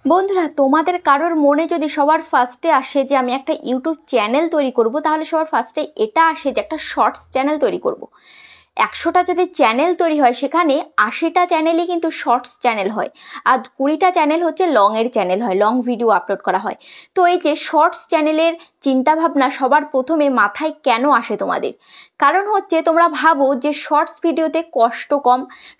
বন্ধুরা, তোমাদের কারোর মনে যদি সবার ফার্স্টে আসে যে আমি একটা ইউটিউব চ্যানেল তৈরি করব, তাহলে সবার ফার্স্টে এটা আসে যে একটা শর্টস চ্যানেল তৈরি করব। 100টা যদি চ্যানেল তৈরি হয়, সেখানে 80টা চ্যানেলই কিন্তু শর্টস চ্যানেল হয়, আর 20টা চ্যানেল হচ্ছে লংয়ের চ্যানেল হয়, লং ভিডিও আপলোড করা হয়। তো এই যে শর্টস চ্যানেলের চিন্তাভাবনা সবার প্রথমে মাথায় কেন আসে তোমাদের? কারণ হচ্ছে তোমরা ভাবো যে শর্টস ভিডিওতে কষ্ট কম,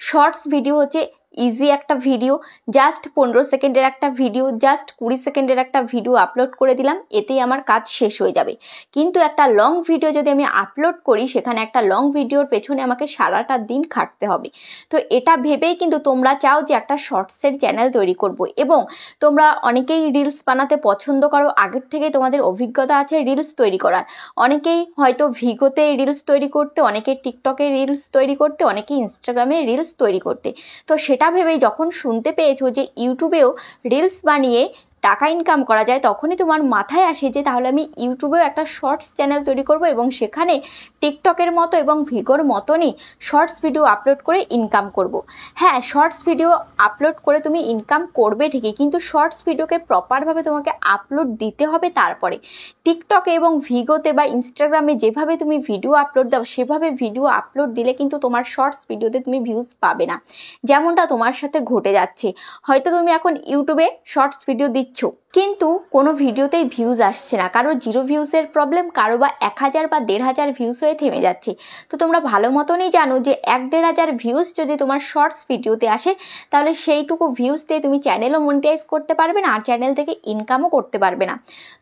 শর্টস ভিডিও হচ্ছে ইজি একটা ভিডিও, জাস্ট 15 সেকেন্ডের একটা ভিডিও, জাস্ট 20 সেকেন্ডের একটা ভিডিও আপলোড করে দিলাম, এতেই আমার কাজ শেষ হয়ে যাবে। কিন্তু একটা লং ভিডিও যদি আমি আপলোড করি, সেখানে একটা লং ভিডিওর পেছনে আমাকে সারাটা দিন খাটতে হবে। তো এটা ভেবেই কিন্তু তোমরা চাও যে একটা শর্টসের চ্যানেল তৈরি করব, এবং তোমরা অনেকেই রিলস বানাতে পছন্দ করো, আগের থেকে তোমাদের অভিজ্ঞতা আছে রিলস তৈরি করার। অনেকেই হয়তো ভিগোতে রিলস তৈরি করতে, অনেকে টিকটকে রিলস তৈরি করতে, অনেকে ইনস্টাগ্রামে রিলস তৈরি করতে। তো সেটা ভেবেই যখন শুনতে পেয়েছো যে ইউটিউবেও রিলস বানিয়ে টাকা ইনকাম করা যায়, তখনই তোমার মাথায় আসে যে তাহলে আমি ইউটিউবেও একটা শর্টস চ্যানেল তৈরি করব, এবং সেখানে টিকটকের মতো এবং ভিগোর মতনই শর্টস ভিডিও আপলোড করে ইনকাম করব। হ্যাঁ, শর্টস ভিডিও আপলোড করে তুমি ইনকাম করবে ঠিকই, কিন্তু শর্টস ভিডিওকে প্রপারভাবে তোমাকে আপলোড দিতে হবে। তারপরে টিকটকে এবং ভিগোতে বা ইনস্টাগ্রামে যেভাবে তুমি ভিডিও আপলোড দাও, সেভাবে ভিডিও আপলোড দিলে কিন্তু তোমার শর্টস ভিডিওতে তুমি ভিউজ পাবে না, যেমনটা তোমার সাথে ঘটে যাচ্ছে। হয়তো তুমি এখন ইউটিউবে শর্টস ভিডিও দিচ্ছ, কিন্তু কোনো ভিডিওতেই ভিউজ আসছে না, কারো 0 ভিউজের প্রবলেম, কারো বা 1000 বা 1500 ভিউজ হয়ে থেমে যাচ্ছে। তো তোমরা ভালো মতনই জানো যে 1-1500 ভিউজ যদি তোমার শর্টস ভিডিওতে আসে, তাহলে সেইটুকু ভিউজ দিয়ে তুমি চ্যানেলও মনিটাইজ করতে পারবে না, আর চ্যানেল থেকে ইনকামও করতে পারবে না।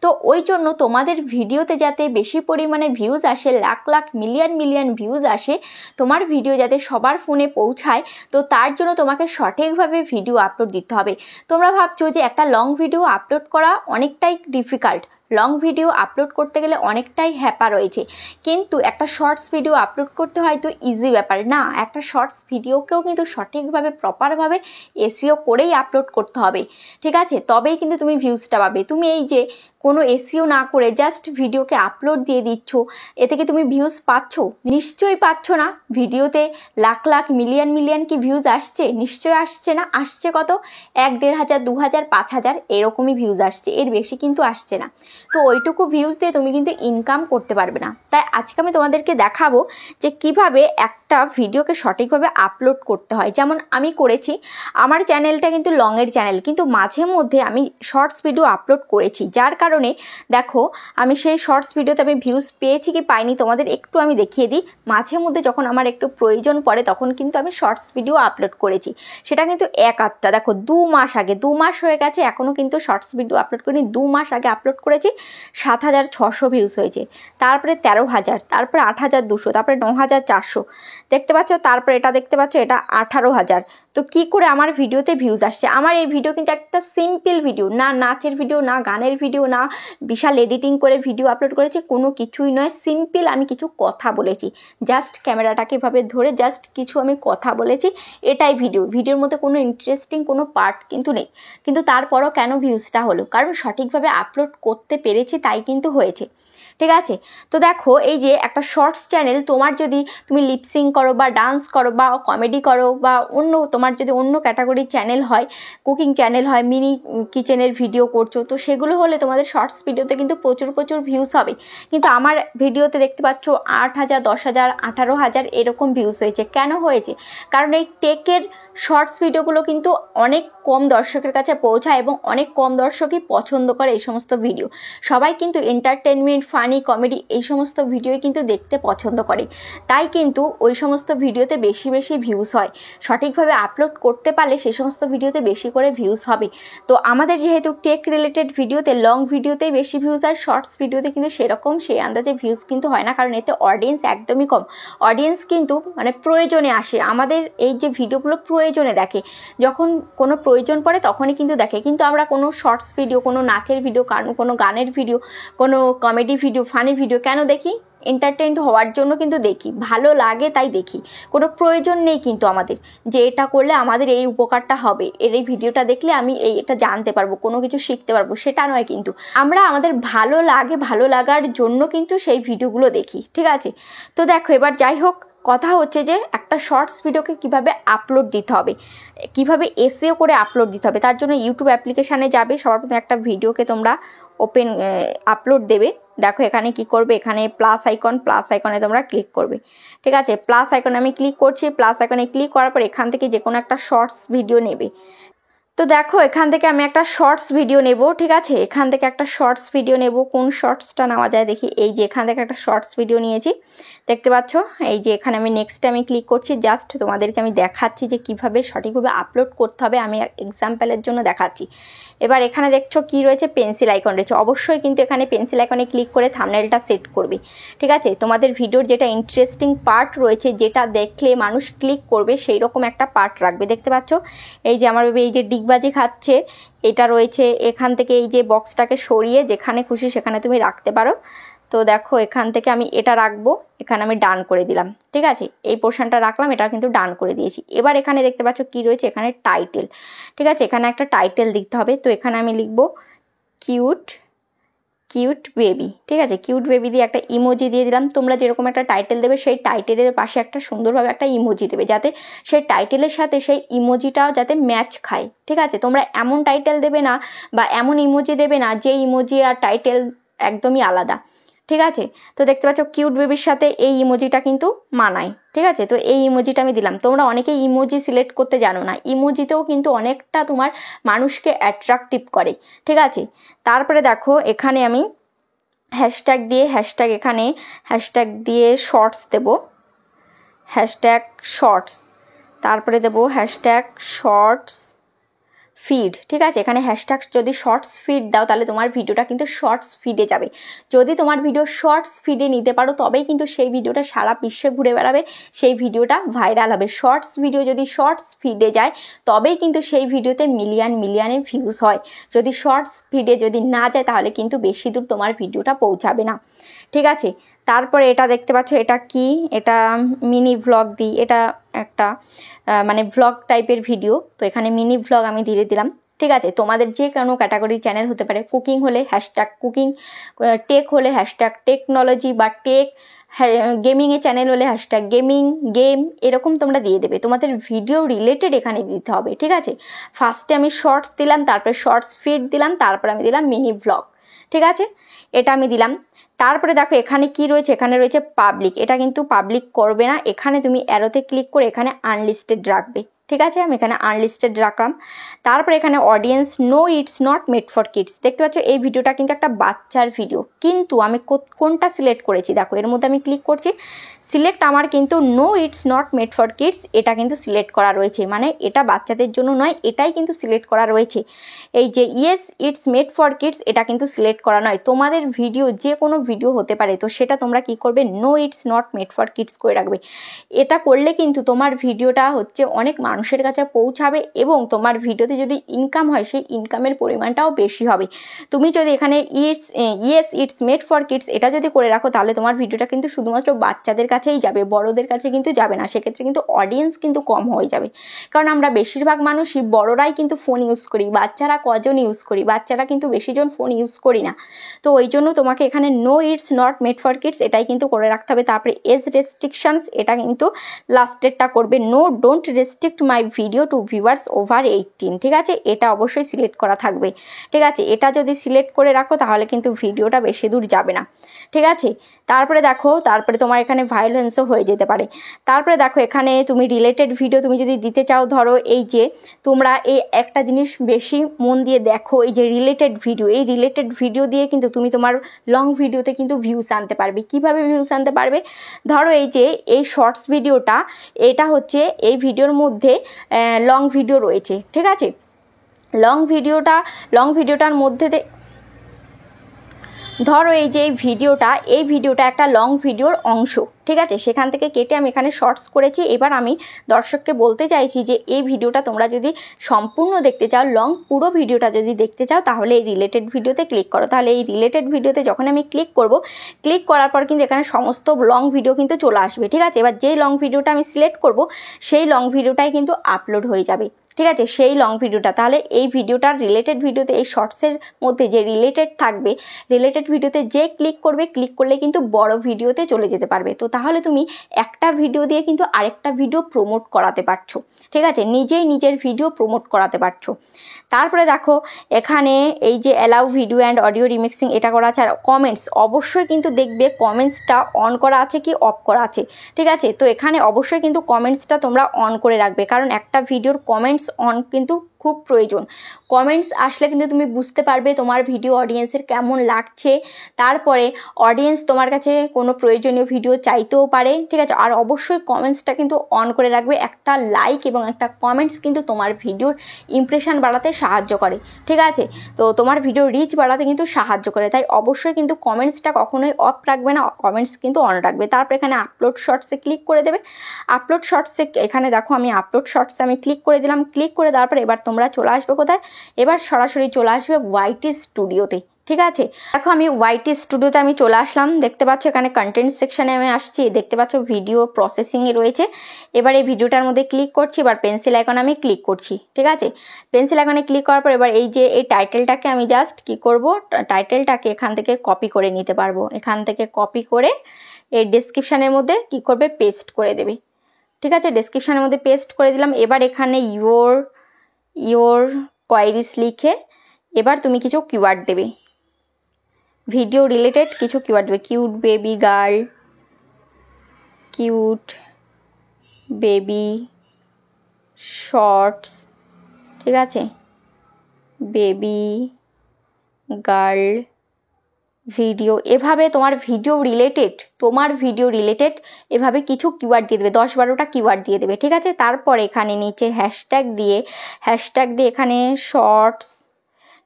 তো ওই জন্য তোমাদের ভিডিওতে যাতে বেশি পরিমাণে ভিউজ আসে, lakh lakh million million views আসে, তোমার ভিডিও যাতে সবার ফোনে পৌঁছায়, তো তার জন্য তোমাকে সঠিকভাবে ভিডিও আপলোড দিতে হবে। তোমরা ভাবছো যে একটা লং ভিডিও আপলোড করা অনেকটাই ডিফিকাল্ট, লং ভিডিও আপলোড করতে গেলে অনেকটাই হ্যাপা রয়েছে, কিন্তু একটা শর্টস ভিডিও আপলোড করতে হয়তো ইজি ব্যাপার না। একটা শর্টস ভিডিওকেও কিন্তু সঠিকভাবে প্রপারভাবে এসইও করেই আপলোড করতে হবে, ঠিক আছে? তবেই কিন্তু তুমি ভিউজটা পাবে। তুমি এই যে কোনো এসইও না করে জাস্ট ভিডিওকে আপলোড দিয়ে দিচ্ছ, এ থেকে তুমি ভিউজ পাচ্ছ? নিশ্চয়ই পাচ্ছ না। ভিডিওতে লাখ লাখ মিলিয়ন মিলিয়ন কি ভিউজ আসছে? নিশ্চয়ই আসছে না। আসছে কত? 1-1500, 2000, 5000 এরকমই ভিউজ আসছে, এর বেশি কিন্তু আসছে না। তো ওইটুকু ভিউজ দিয়ে তুমি কিন্তু ইনকাম করতে পারবে না। তাই আজকে আমি তোমাদেরকে দেখাবো যে কিভাবে একটা ভিডিওকে সঠিকভাবে আপলোড করতে হয়। যেমন আমি করেছি, আমার চ্যানেলটা কিন্তু লংয়ের চ্যানেল, কিন্তু মাঝে মধ্যে আমি শর্টস ভিডিও আপলোড করেছি, যার কারণে দেখো আমি সেই শর্টস ভিডিওতে আমি ভিউজ পেয়েছি কি পাইনি তোমাদের একটু আমি দেখিয়ে দিই। মাঝে মধ্যে যখন আমার একটু প্রয়োজন পড়ে, তখন কিন্তু আমি শর্টস ভিডিও আপলোড করেছি। সেটা কিন্তু এক আধটা, দেখো 2 মাস আগে, 2 মাস হয়ে গেছে এখনও কিন্তু শর্টস ভিডিও আপলোড করিনি। 2 মাস আগে আপলোড করেছি, 7600 ভিউজ হয়েছে, তারপরে 13000, তারপরে 8200, তারপরে 9400 দেখতে পাচ্ছ, তারপরে এটা দেখতে পাচ্ছ, এটা 18000। তো কি করে আমার ভিডিওতে ভিউজ আসছে? আমার এই ভিডিও কিন্তু একটা সিম্পল ভিডিও, না নাচের ভিডিও, না গানের ভিডিও, না বিশাল এডিটিং করে ভিডিও আপলোড করেছি, কোনো কিছুই নয়। সিম্পল আমি কিছু কথা বলেছি, জাস্ট ক্যামেরাটাকে এভাবে ধরে জাস্ট কিছু আমি কথা বলেছি, এটাই ভিডিও। ভিডিওর মধ্যে কোনো ইন্টারেস্টিং কোনো পার্ট কিন্তু নেই, কিন্তু তারপরও কেন ভিউজটা হলো? কারণ সঠিকভাবে আপলোড করতে পেরেছি, তাই কিন্তু হয়েছে, ঠিক আছে? তো দেখো, এই যে একটা শর্টস চ্যানেল, তোমার যদি তুমি লিপসিং করো বা ডান্স করো বা কমেডি করো, বা অন্য তোমার যদি অন্য ক্যাটাগরির চ্যানেল হয়, কুকিং চ্যানেল হয়, মিনি কিচেনের ভিডিও করছো, তো সেগুলো হলে তোমাদের শর্টস ভিডিওতে কিন্তু প্রচুর প্রচুর ভিউজ হবে। কিন্তু আমার ভিডিওতে দেখতে পাচ্ছ 8000, 10000, 18000 এরকম ভিউজ হয়েছে। কেন হয়েছে? কারণ এই টেকের শর্টস ভিডিওগুলো কিন্তু অনেক কম দর্শকের কাছে পৌঁছায়, এবং অনেক কম দর্শকই পছন্দ করে এই সমস্ত ভিডিও। সবাই কিন্তু এন্টারটেনমেন্ট, ফানি, কমেডি এই সমস্ত ভিডিওই কিন্তু দেখতে পছন্দ করে, তাই কিন্তু ওই সমস্ত ভিডিওতে বেশি বেশি ভিউজ হয়। সঠিকভাবে আপলোড করতে পারলে সেই সমস্ত ভিডিওতে বেশি করে ভিউজ হবে। তো আমাদের যেহেতু টেক রিলেটেড ভিডিওতে, লং ভিডিওতেই বেশি ভিউজ হয়, শর্টস ভিডিওতে কিন্তু সেরকম সেই আন্দাজে ভিউজ কিন্তু হয় না, কারণ এতে অডিয়েন্স একদমই কম। অডিয়েন্স কিন্তু মানে প্রয়োজনে আসে, আমাদের এই যে ভিডিওগুলো প্রয়োজনে দেখে, যখন কোনো প্রয়োজন পড়ে তখনই কিন্তু দেখে। কিন্তু আমরা কোনো শর্টস ভিডিও, কোনো নাচের ভিডিও, কোনো গানের ভিডিও, কোনো কমেডি ভিডিও, ফানি ভিডিও কেন দেখি? এন্টারটেইনড হওয়ার জন্য কিন্তু দেখি, ভালো লাগে তাই দেখি। কোনো প্রয়োজন নেই কিন্তু আমাদের যে এটা করলে আমাদের এই উপকারটা হবে, এই ভিডিওটা দেখলে আমি এটা জানতে পারবো, কোনো কিছু শিখতে পারবো, সেটা নয়। কিন্তু আমরা আমাদের ভালো লাগে, ভালো লাগার জন্য কিন্তু সেই ভিডিওগুলো দেখি, ঠিক আছে? তো দেখো, এবার যাই হোক, কথা হচ্ছে যে একটা শর্টস ভিডিওকে কিভাবে আপলোড দিতে হবে, কিভাবে এসইও করে আপলোড দিতে হবে। তার জন্য ইউটিউব অ্যাপ্লিকেশানে যাবে, সবার প্রথমে একটা ভিডিওকে তোমরা আপলোড দেবে। দেখো এখানে কি করবে, এখানে প্লাস আইকনে তোমরা ক্লিক করবে, ঠিক আছে। প্লাস আইকনে আমি ক্লিক করছি, প্লাস আইকনে ক্লিক করার পর এখান থেকে যে কোনো একটা শর্টস ভিডিও নেবে। তো দেখো এখান থেকে আমি একটা শর্টস ভিডিও নেব, ঠিক আছে। এখান থেকে একটা শর্টস ভিডিও নেব, কোন শর্টসটা নেওয়া যায় দেখি। এই যে এখান থেকে একটা শর্টস ভিডিও নিয়েছি, দেখতে পাচ্ছ। এই যে এখানে আমি নেক্সটে আমি ক্লিক করছি, জাস্ট তোমাদেরকে আমি দেখাচ্ছি যে কিভাবে সঠিকভাবে আপলোড করতে হবে, আমি এক্সাম্পলের জন্য দেখাচ্ছি। এবার এখানে দেখছো কি রয়েছে, পেন্সিল আইকন রয়েছে। অবশ্যই কিন্তু এখানে পেন্সিল আইকনে ক্লিক করে থাম্বনেলটা সেট করবে, ঠিক আছে। তোমাদের ভিডিওর যেটা ইন্টারেস্টিং পার্ট রয়েছে, যেটা দেখলে মানুষ ক্লিক করবে, সেই রকম একটা পার্ট রাখবে। দেখতে পাচ্ছ এই যে আমার বেবি এই যে ডিগবাজি খাচ্ছে, এটা রয়েছে। এখান থেকে এই যে বক্সটাকে সরিয়ে যেখানে খুশি সেখানে তুমি রাখতে পারো। তো দেখো এখান থেকে আমি এটা রাখবো, এখানে আমি ডান করে দিলাম, ঠিক আছে। এই পোর্শনটা রাখলাম, এটা কিন্তু ডান করে দিয়েছি। এবার এখানে দেখতে পাচ্ছ কি রয়েছে, এখানে টাইটেল, ঠিক আছে। এখানে একটা টাইটেল দিতে হবে। তো এখানে আমি লিখবো কিউট বেবি, ঠিক আছে। কিউট বেবি দিয়ে একটা ইমোজি দিয়ে দিলাম। তোমরা যেরকম একটা টাইটেল দেবে, সেই টাইটেলের পাশে একটা সুন্দরভাবে একটা ইমোজি দেবে, যাতে সেই টাইটেলের সাথে সেই ইমোজিটাও যাতে ম্যাচ খায়, ঠিক আছে। তোমরা এমন টাইটেল দেবে না বা এমন ইমোজি দেবে না যে ইমোজি আর টাইটেল একদমই আলাদা, ঠিক আছে। তো দেখতে পাচ্ছ কিউট বেবির সাথে এই ইমোজিটা কিন্তু মানায়, ঠিক আছে। তো এই ইমোজিটা আমি দিলাম। তোমরা অনেকেই ইমোজি সিলেক্ট করতে জানো না, ইমোজিতেও কিন্তু অনেকটা তোমার মানুষকে অ্যাট্রাকটিভ করে, ঠিক আছে। তারপরে দেখো এখানে আমি হ্যাশট্যাগ দিয়ে শর্টস দেব, হ্যাশট্যাগ শর্টস। তারপরে দেবো হ্যাশট্যাগ শর্টস ফিড, ঠিক আছে। এখানে হ্যাশট্যাগ যদি শর্টস ফিড দাও তাহলে তোমার ভিডিওটা কিন্তু শর্টস ফিডে যাবে। যদি তোমার ভিডিও শর্টস ফিডে নিতে পারো তবেই কিন্তু সেই ভিডিওটা সারা বিশ্বে ঘুরে বেড়াবে, সেই ভিডিওটা ভাইরাল হবে। শর্টস ভিডিও যদি শর্টস ফিডে যায় তবেই কিন্তু সেই ভিডিওতে মিলিয়নে ভিউজ হয়। যদি শর্টস ফিডে যদি না যায় তাহলে কিন্তু বেশি দূর তোমার ভিডিওটা পৌঁছাবে না, ঠিক আছে। তারপরে এটা দেখতে পাচ্ছ, এটা কি, এটা মিনি ভ্লগ দিই, এটা একটা মানে ভ্লগ টাইপের ভিডিও। তো এখানে মিনি ভ্লগ আমি দিয়ে দিলাম, ঠিক আছে। তোমাদের যে কোনো ক্যাটাগরির চ্যানেল হতে পারে, কুকিং হলে হ্যাশট্যাগ কুকিং, টেক হলে হ্যাশট্যাগ টেকনোলজি বা টেক, গেমিংয়ের চ্যানেল হলে হ্যাশট্যাগ গেম, এরকম তোমরা দিয়ে দেবে। তোমাদের ভিডিও রিলেটেড এখানে দিতে হবে, ঠিক আছে। ফার্স্টে আমি শর্টস দিলাম, তারপরে শর্টস ফিড দিলাম, তারপরে আমি দিলাম মিনি ভ্লগ, ঠিক আছে। এটা আমি দিলাম। তারপরে দেখো এখানে কি রয়েছে, এখানে রয়েছে পাবলিক। এটা কিন্তু পাবলিক করবে না, এখানে তুমি অ্যারোতে ক্লিক করে এখানে আনলিস্টেড রাখবে, ঠিক আছে। আমি এখানে আনলিস্টেড রাখলাম। তারপরে এখানে audience no it's not made for kids. দেখতে পাচ্ছ এই ভিডিওটা কিন্তু একটা বাচ্চার ভিডিও, কিন্তু আমি কোনটা সিলেক্ট করেছি দেখো, এর মধ্যে আমি ক্লিক করছি, সিলেক্ট আমার কিন্তু no it's not made for kids, এটা কিন্তু সিলেক্ট করা রয়েছে, মানে এটা বাচ্চাদের জন্য নয়, এটাই কিন্তু সিলেক্ট করা রয়েছে। এই যে yes it's made for kids, এটা কিন্তু সিলেক্ট করা নয়। তোমাদের ভিডিও যে কোনো ভিডিও হতে পারে, তো সেটা তোমরা কি করবে, no it's not made for kids করে রাখবে। এটা করলে কিন্তু তোমার ভিডিওটা হচ্ছে অনেক মানুষের কাছে পৌঁছাবে, এবং তোমার ভিডিওতে যদি ইনকাম হয় সেই ইনকামের পরিমাণটাও বেশি হবে। তুমি যদি এখানে yes it's made for kids এটা যদি করে রাখো তাহলে তোমার ভিডিওটা কিন্তু শুধুমাত্র বাচ্চাদের কাছেই যাবে, বড়দের কাছে কিন্তু যাবে না। সেক্ষেত্রে কিন্তু অডিয়েন্স কিন্তু কম হয়ে যাবে, কারণ আমরা বেশিরভাগ মানুষই বড়রাই কিন্তু ফোন ইউজ করি, বাচ্চারা কজন ইউজ করি, বাচ্চারা কিন্তু বেশিজন ফোন ইউজ করি না। তো ওই জন্য তোমাকে এখানে no it's not made for kids এটাই কিন্তু করে রাখতে হবে। তারপরে এজ রেস্ট্রিকশনস, এটা কিন্তু লাস্টেরটা করবে, no don't restrict my video to viewers over 18, ঠিক আছে। এটা অবশ্যই সিলেক্ট করা থাকবে, ঠিক আছে। এটা যদি সিলেক্ট করে রাখো তাহলে কিন্তু ভিডিওটা বেশি দূর যাবে না, ঠিক আছে। তারপরে দেখো, তারপরে তোমার এখানে ভায়োলেন্সও হয়ে যেতে পারে। তারপরে দেখো এখানে তুমি রিলেটেড ভিডিও তুমি যদি দিতে চাও, ধরো এই যে তোমরা এই একটা জিনিস বেশি মন দিয়ে দেখো, এই যে রিলেটেড ভিডিও, এই রিলেটেড ভিডিও দিয়ে কিন্তু তুমি তোমার লং ভিডিওতে কিন্তু ভিউজ আনতে পারবে। কিভাবে ভিউজ আনতে পারবে, ধরো এই যে এই শর্টস ভিডিওটা, এটা হচ্ছে এই ভিডিওর মধ্যে লং ভিডিও রয়েছে, ঠিক আছে। লং ভিডিওটার মধ্যে ধরো এই যে এই ভিডিওটা একটা লং ভিডিওর অংশ, ঠিক আছে। সেখান থেকে কেটে আমি এখানে শর্টস করেছি। এবার আমি দর্শককে বলতে চাইছি যে এই ভিডিওটা তোমরা যদি সম্পূর্ণ দেখতে চাও, পুরো ভিডিওটা যদি দেখতে চাও, তাহলে এই রিলেটেড ভিডিওতে ক্লিক করো। তাহলে এই রিলেটেড ভিডিওতে যখন আমি ক্লিক করব, ক্লিক করার পর কিন্তু এখানে সমস্ত লং ভিডিও কিন্তু চলে আসবে, ঠিক আছে। এবার যেই লং ভিডিওটা আমি সিলেক্ট করব সেই লং ভিডিওটাই কিন্তু আপলোড হয়ে যাবে। ঠিক আছে, সেই লং ভিডিওটা। তাহলে এই ভিডিওটার রিলেটেড ভিডিওতে, এই শর্টসের মধ্যে যে রিলেটেড থাকবে, রিলেটেড ভিডিওতে যে ক্লিক করবে, ক্লিক করলে কিন্তু বড় ভিডিওতে চলে যেতে পারবে। তো তাহলে তুমি একটা ভিডিও দিয়ে কিন্তু আরেকটা ভিডিও প্রমোট করাতে পারছো। ঠিক আছে, নিজেই নিজের ভিডিও প্রমোট করাতে পারছো। তারপরে দেখো এখানে এই যে allow video and audio remixing এটা করা আছে। আর কমেন্টস অবশ্যই কিন্তু দেখবে কমেন্টসটা অন করা আছে কি অফ করা আছে। ঠিক আছে, তো এখানে অবশ্যই কিন্তু কমেন্টসটা তোমরা অন করে রাখবে, কারণ একটা ভিডিওর কমেন্টস অন কিন্তু খুব প্রয়োজন। কমেন্টস আসলে কিন্তু তুমি বুঝতে পারবে তোমার ভিডিও অডিয়েন্সের কেমন লাগছে। তারপরে অডিয়েন্স তোমার কাছে কোনো প্রয়োজনীয় ভিডিও চাইতেও পারে। ঠিক আছে, আর অবশ্যই কমেন্টসটা কিন্তু অন করে রাখবে। একটা লাইক এবং একটা কমেন্টস কিন্তু তোমার ভিডিওর ইমপ্রেশন বাড়াতে সাহায্য করে। ঠিক আছে, তো তোমার ভিডিও রিচ বাড়াতে কিন্তু সাহায্য করে। তাই অবশ্যই কিন্তু কমেন্টসটা কখনোই অফ রাখবে না, কমেন্টস কিন্তু অন রাখবে। তারপর এখানে আপলোড শর্টসে ক্লিক করে দেবে। আপলোড শর্টসে এখানে দেখো আমি আপলোড শর্টসে আমি ক্লিক করে দিলাম। ক্লিক করে দেওয়ার পর এবার তোমরা চলে আসবে কোথায়, এবার সরাসরি চলে আসবে ওয়াইটি স্টুডিওতে। ঠিক আছে, দেখো আমি ওয়াইটি স্টুডিওতে আমি চলে আসলাম। দেখতে পাচ্ছ এখানে কন্টেন্ট সেকশনে আমি আসছি। দেখতে পাচ্ছ ভিডিও প্রসেসিংয়ে রয়েছে। এবার এই ভিডিওটার মধ্যে ক্লিক করছি। এবার পেন্সিল আইকনে আমি ক্লিক করছি। ঠিক আছে, পেন্সিল আইকনে ক্লিক করার পর এবার এই যে এই টাইটেলটাকে আমি জাস্ট কি করব, টাইটেলটাকে এখান থেকে কপি করে নিতে পারবো। এখান থেকে কপি করে এই ডেসক্রিপশানের মধ্যে কি করবে, পেস্ট করে দেবে। ঠিক আছে, ডেসক্রিপশানের মধ্যে পেস্ট করে দিলাম। এবার এখানে ইয়োর কোয়ারিজ লিখে এবার তুমি কিছু কিওয়ার্ড দেবে, ভিডিও রিলেটেড কিছু কিওয়ার্ড দেবে। Cute baby girl, cute baby shorts, ঠিক আছে, বেবি গার্ল ভিডিও, এভাবে তোমার ভিডিও রিলেটেড এভাবে কিছু কিওয়ার্ড দিয়ে দেবে, 10-12টা কিওয়ার্ড দিয়ে দেবে। ঠিক আছে, তারপর এখানে নিচে হ্যাশট্যাগ দিয়ে এখানে শর্টস,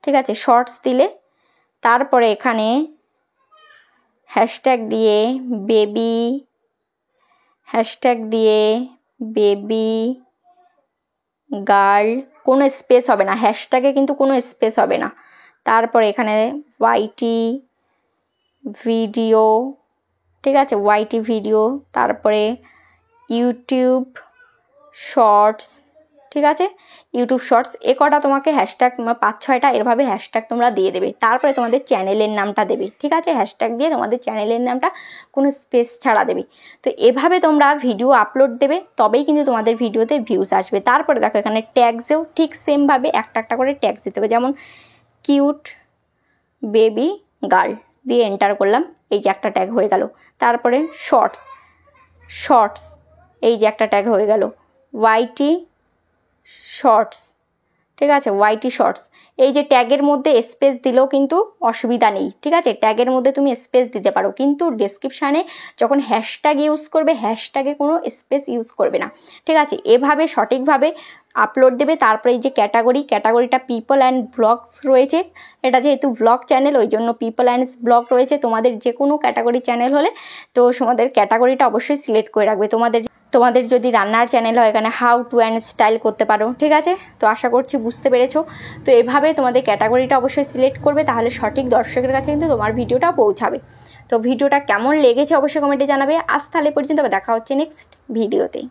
ঠিক আছে, শর্টস দিলে তারপরে এখানে হ্যাশট্যাগ দিয়ে বেবি গার্ল, কোনো স্পেস হবে না, হ্যাশট্যাগে কিন্তু কোনো স্পেস হবে না। তারপরে এখানে ওয়াইটি ভিডিও, ঠিক আছে, ওয়াইটি ভিডিও, তারপরে ইউটিউব শর্টস, ঠিক আছে, ইউটিউব শর্টস, এ কটা তোমাকে হ্যাশট্যাগ 5-6টা এভাবে হ্যাশট্যাগ তোমরা দিয়ে দেবে। তারপরে তোমাদের চ্যানেলের নামটা দেবে। ঠিক আছে, হ্যাশট্যাগ দিয়ে তোমাদের চ্যানেলের নামটা কোনো স্পেস ছাড়া দেবে। তো এভাবে তোমরা ভিডিও আপলোড দেবে, তবেই কিন্তু তোমাদের ভিডিওতে ভিউজ আসবে। তারপরে দেখো এখানে ট্যাগসেও ঠিক সেমভাবে একটা করে ট্যাগস দিতে হবে। যেমন কিউট বেবি গার্ল দিয়ে এন্টার করলাম, এই যে একটা ট্যাগ হয়ে গেল। তারপরে শর্টস, এই যে একটা ট্যাগ হয়ে গেল। ওয়াইটি শর্টস, ঠিক আছে, ওয়াইটি শর্টস, এই যে ট্যাগের মধ্যে স্পেস দিলেও কিন্তু অসুবিধা নেই। ঠিক আছে, ট্যাগের মধ্যে তুমি স্পেস দিতে পারো, কিন্তু ডেসক্রিপশানে যখন হ্যাশট্যাগ ইউজ করবে, হ্যাশট্যাগে কোনো স্পেস ইউজ করবে না। ঠিক আছে, এভাবে সঠিকভাবে আপলোড দেবে। তারপরে এই যে ক্যাটাগরিটা পিপল অ্যান্ড ব্লগস রয়েছে, এটা যেহেতু ব্লগ চ্যানেল ওই জন্য পিপল অ্যান্ড ব্লগ রয়েছে। তোমাদের যে কোনো ক্যাটাগরি চ্যানেল হলে তো তোমাদের ক্যাটাগরিটা অবশ্যই সিলেক্ট করে রাখবে। তোমাদের যদি রান্নার চ্যানেল হয় এখানে হাউ টু অ্যান্ড স্টাইল করতে পারো। ঠিক আছে, তো আশা করছি বুঝতে পেরেছো। তো এভাবে তোমাদের ক্যাটাগরিটা অবশ্যই সিলেক্ট করবে, তাহলে সঠিক দর্শকের কাছে কিন্তু তোমার ভিডিওটা পৌঁছাবে। তো ভিডিওটা কেমন লেগেছে অবশ্যই কমেন্টে জানাবে। আজ তাহলে পর্যন্ত দেখা হচ্ছে নেক্সট ভিডিওতে।